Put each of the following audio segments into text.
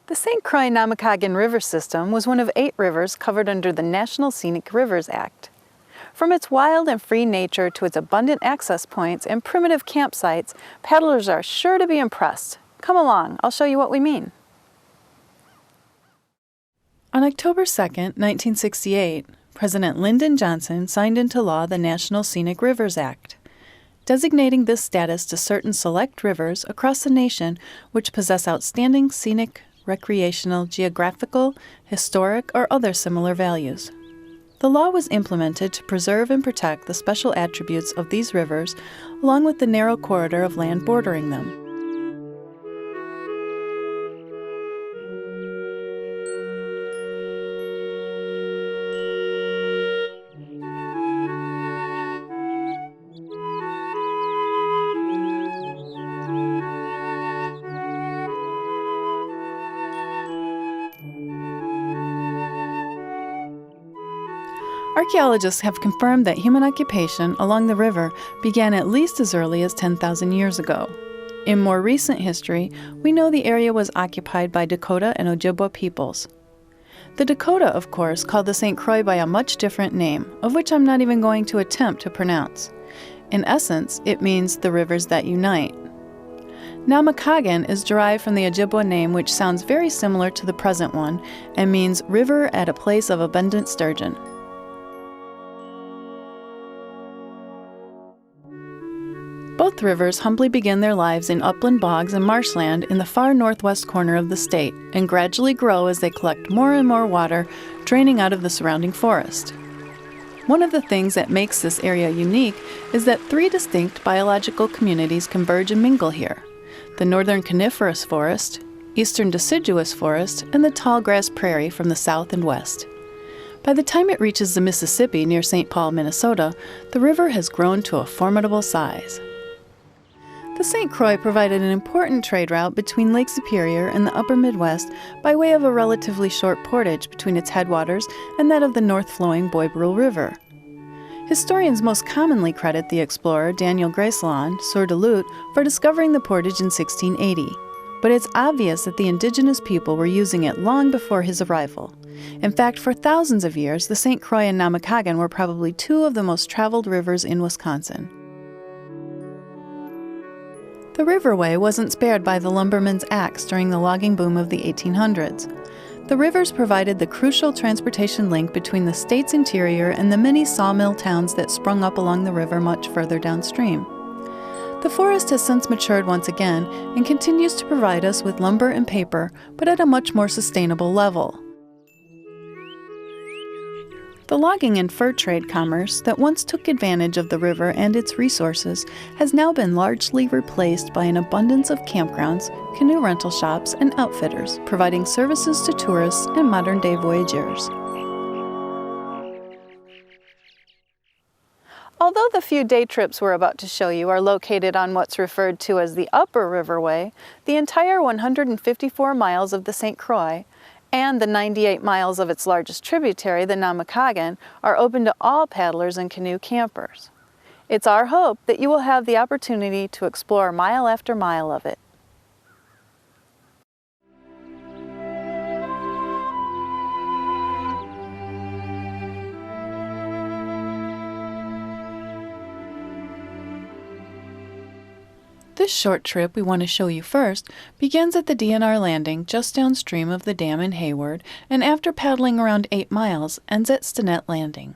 The St. Croix Namekagon River system was one of 8 rivers covered under the National Scenic Rivers Act. From its wild and free nature to its abundant access points and primitive campsites, paddlers are sure to be impressed. Come along, I'll show you what we mean. On October 2, 1968, President Lyndon Johnson signed into law the National Scenic Rivers Act, designating this status to certain select rivers across the nation which possess outstanding scenic, recreational, geographical, historic, or other similar values. The law was implemented to preserve and protect the special attributes of these rivers, along with the narrow corridor of land bordering them. Archaeologists have confirmed that human occupation along the river began at least as early as 10,000 years ago. In more recent history, we know the area was occupied by Dakota and Ojibwa peoples. The Dakota, of course, called the St. Croix by a much different name, of which I'm not even going to attempt to pronounce. In essence, it means the rivers that unite. Namekagon is derived from the Ojibwa name, which sounds very similar to the present one, and means river at a place of abundant sturgeon. Both rivers humbly begin their lives in upland bogs and marshland in the far northwest corner of the state and gradually grow as they collect more and more water, draining out of the surrounding forest. One of the things that makes this area unique is that 3 distinct biological communities converge and mingle here: the northern coniferous forest, eastern deciduous forest, and the tall grass prairie from the south and west. By the time it reaches the Mississippi near St. Paul, Minnesota, the river has grown to a formidable size. The St. Croix provided an important trade route between Lake Superior and the upper Midwest by way of a relatively short portage between its headwaters and that of the north-flowing Bois-Brule River. Historians most commonly credit the explorer Daniel Greysolon, Sieur de Lutte, for discovering the portage in 1680, but it's obvious that the indigenous people were using it long before his arrival. In fact, for thousands of years, the St. Croix and Namekagon were probably 2 of the most traveled rivers in Wisconsin. The riverway wasn't spared by the lumberman's axe during the logging boom of the 1800s. The rivers provided the crucial transportation link between the state's interior and the many sawmill towns that sprung up along the river much further downstream. The forest has since matured once again and continues to provide us with lumber and paper, but at a much more sustainable level. The logging and fur trade commerce that once took advantage of the river and its resources has now been largely replaced by an abundance of campgrounds, canoe rental shops, and outfitters, providing services to tourists and modern-day voyageurs. Although the few day trips we're about to show you are located on what's referred to as the Upper Riverway, the entire 154 miles of the St. Croix and the 98 miles of its largest tributary, the Namekagon, are open to all paddlers and canoe campers. It's our hope that you will have the opportunity to explore mile after mile of it. This short trip we want to show you first begins at the DNR landing just downstream of the dam in Hayward, and after paddling around 8 miles, ends at Stinnett Landing.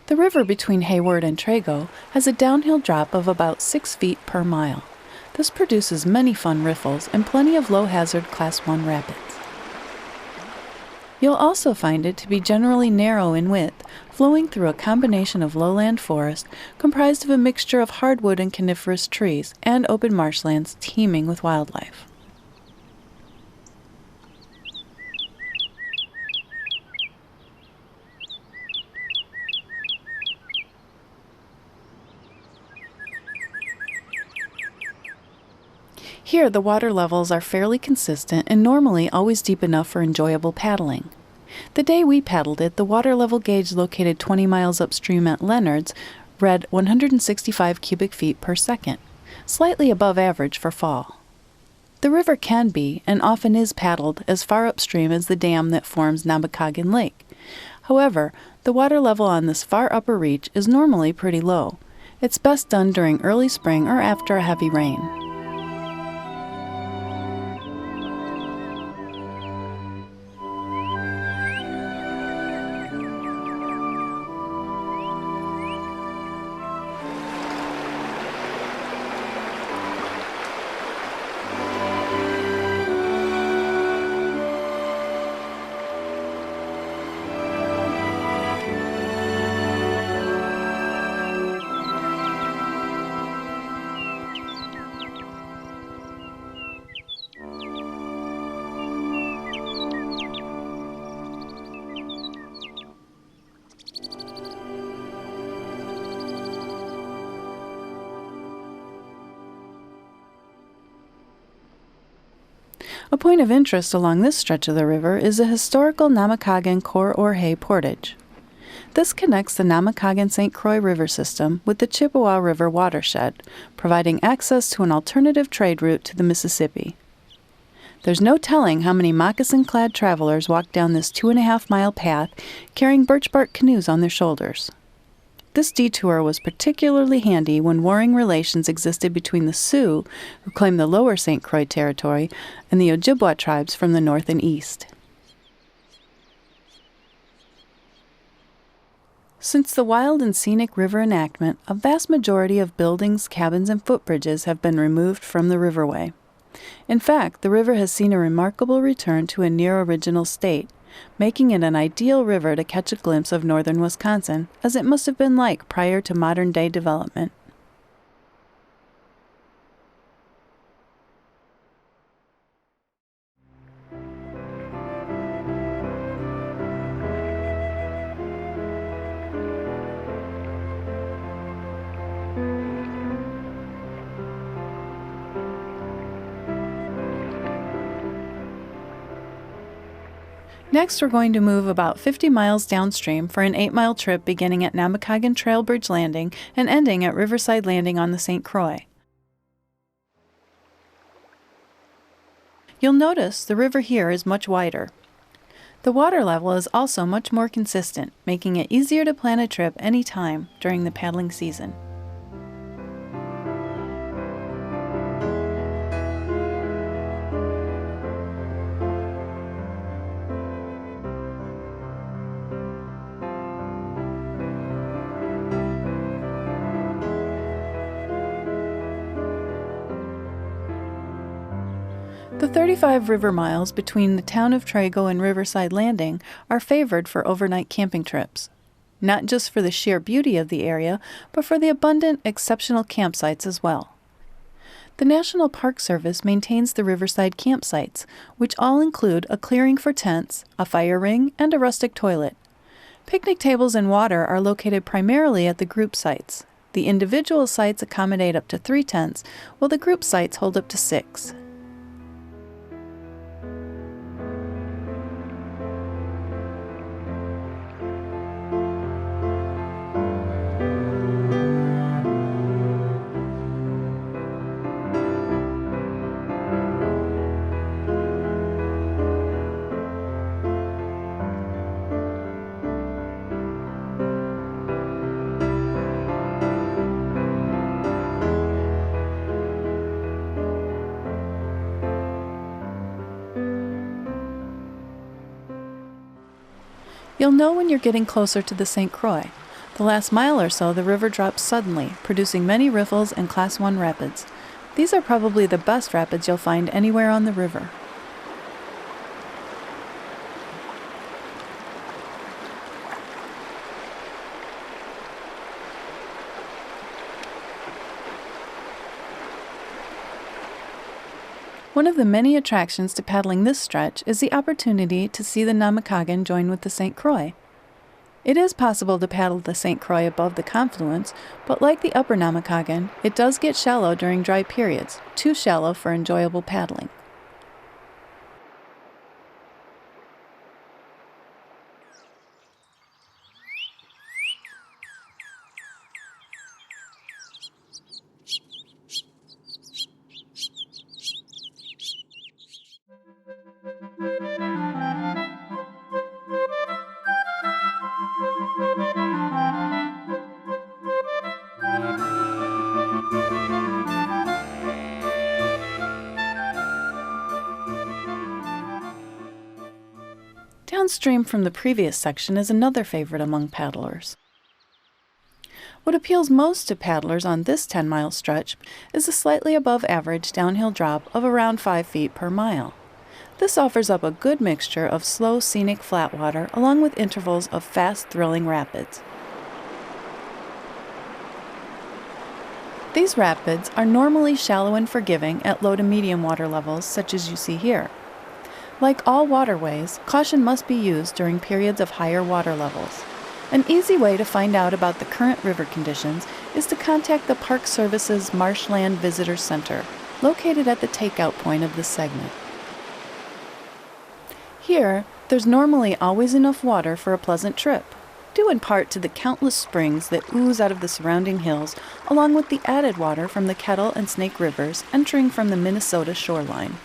The river between Hayward and Trego has a downhill drop of about 6 feet per mile. This produces many fun riffles and plenty of low-hazard Class 1 rapids. You'll also find it to be generally narrow in width, flowing through a combination of lowland forest comprised of a mixture of hardwood and coniferous trees and open marshlands teeming with wildlife. Here, the water levels are fairly consistent and normally always deep enough for enjoyable paddling. The day we paddled it, the water level gauge located 20 miles upstream at Leonard's read 165 cubic feet per second, slightly above average for fall. The river can be, and often is, paddled as far upstream as the dam that forms Namekagon Lake. However, the water level on this far upper reach is normally pretty low. It's best done during early spring or after a heavy rain. A point of interest along this stretch of the river is the historical Namekagon portage. This connects the Namekagon-St. Croix river system with the Chippewa River watershed, providing access to an alternative trade route to the Mississippi. There's no telling how many moccasin-clad travelers walk down this 2.5-mile path carrying birch bark canoes on their shoulders. This detour was particularly handy when warring relations existed between the Sioux, who claimed the lower St. Croix territory, and the Ojibwa tribes from the north and east. Since the wild and scenic river enactment, a vast majority of buildings, cabins, and footbridges have been removed from the riverway. In fact, the river has seen a remarkable return to a near-original state, making it an ideal river to catch a glimpse of northern Wisconsin, as it must have been like prior to modern-day development. Next, we're going to move about 50 miles downstream for an 8-mile trip beginning at Namekagon Trail Bridge Landing and ending at Riverside Landing on the St. Croix. You'll notice the river here is much wider. The water level is also much more consistent, making it easier to plan a trip any time during the paddling season. The 35 river miles between the town of Trago and Riverside Landing are favored for overnight camping trips, not just for the sheer beauty of the area, but for the abundant, exceptional campsites as well. The National Park Service maintains the Riverside campsites, which all include a clearing for tents, a fire ring, and a rustic toilet. Picnic tables and water are located primarily at the group sites. The individual sites accommodate up to 3 tents, while the group sites hold up to 6. You'll know when you're getting closer to the St. Croix. The last mile or so, the river drops suddenly, producing many riffles and Class 1 rapids. These are probably the best rapids you'll find anywhere on the river. One of the many attractions to paddling this stretch is the opportunity to see the Namekagon join with the St. Croix. It is possible to paddle the St. Croix above the confluence, but like the upper Namekagon, it does get shallow during dry periods, too shallow for enjoyable paddling. Downstream from the previous section is another favorite among paddlers. What appeals most to paddlers on this 10-mile stretch is a slightly above average downhill drop of around 5 feet per mile. This offers up a good mixture of slow, scenic flat water along with intervals of fast, thrilling rapids. These rapids are normally shallow and forgiving at low to medium water levels, such as you see here. Like all waterways, caution must be used during periods of higher water levels. An easy way to find out about the current river conditions is to contact the Park Service's Marshland Visitor Center, located at the takeout point of this segment. Here, there's normally always enough water for a pleasant trip, due in part to the countless springs that ooze out of the surrounding hills, along with the added water from the Kettle and Snake Rivers entering from the Minnesota shoreline.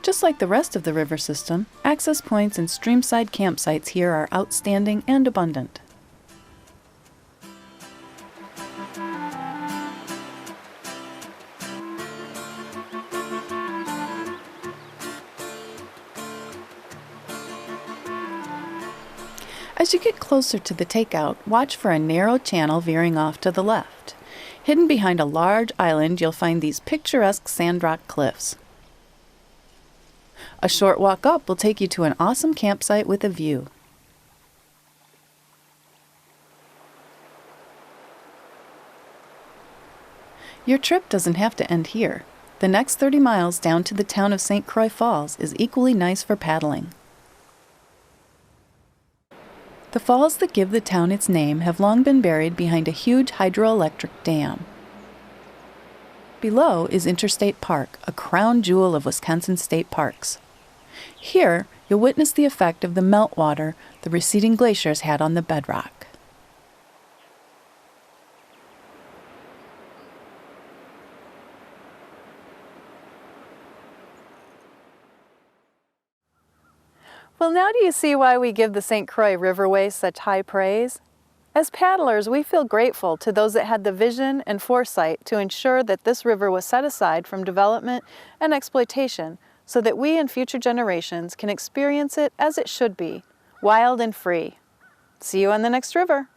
Just like the rest of the river system, access points and streamside campsites here are outstanding and abundant. As you get closer to the takeout, watch for a narrow channel veering off to the left. Hidden behind a large island, you'll find these picturesque sandrock cliffs. A short walk up will take you to an awesome campsite with a view. Your trip doesn't have to end here. The next 30 miles down to the town of St. Croix Falls is equally nice for paddling. The falls that give the town its name have long been buried behind a huge hydroelectric dam. Below is Interstate Park, a crown jewel of Wisconsin state parks. Here, you'll witness the effect of the meltwater the receding glaciers had on the bedrock. Well, now do you see why we give the St. Croix Riverway such high praise? As paddlers, we feel grateful to those that had the vision and foresight to ensure that this river was set aside from development and exploitation so that we and future generations can experience it as it should be, wild and free. See you on the next river.